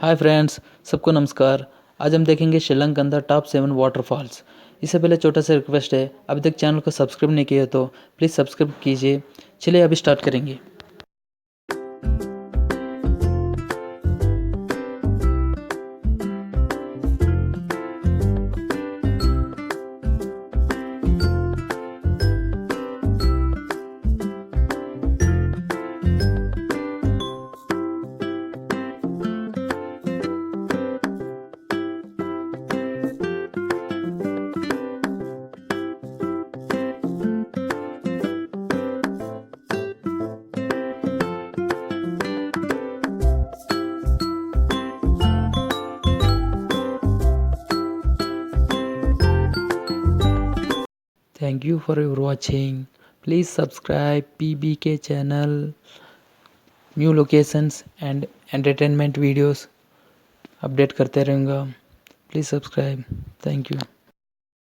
Hi friends, सबको नमस्कार। आज हम देखेंगे शिलोंग के अंदर टॉप 7 वाटरफॉल्स। इससे पहले छोटा सा रिक्वेस्ट है, अभी तक चैनल को सब्सक्राइब नहीं किया तो प्लीज़ सब्सक्राइब कीजिए। चलिए अभी स्टार्ट करेंगे। Thank you for your watching. Please subscribe PBK channel. New locations and entertainment videos update करते रहूँगा। Please subscribe. Thank you.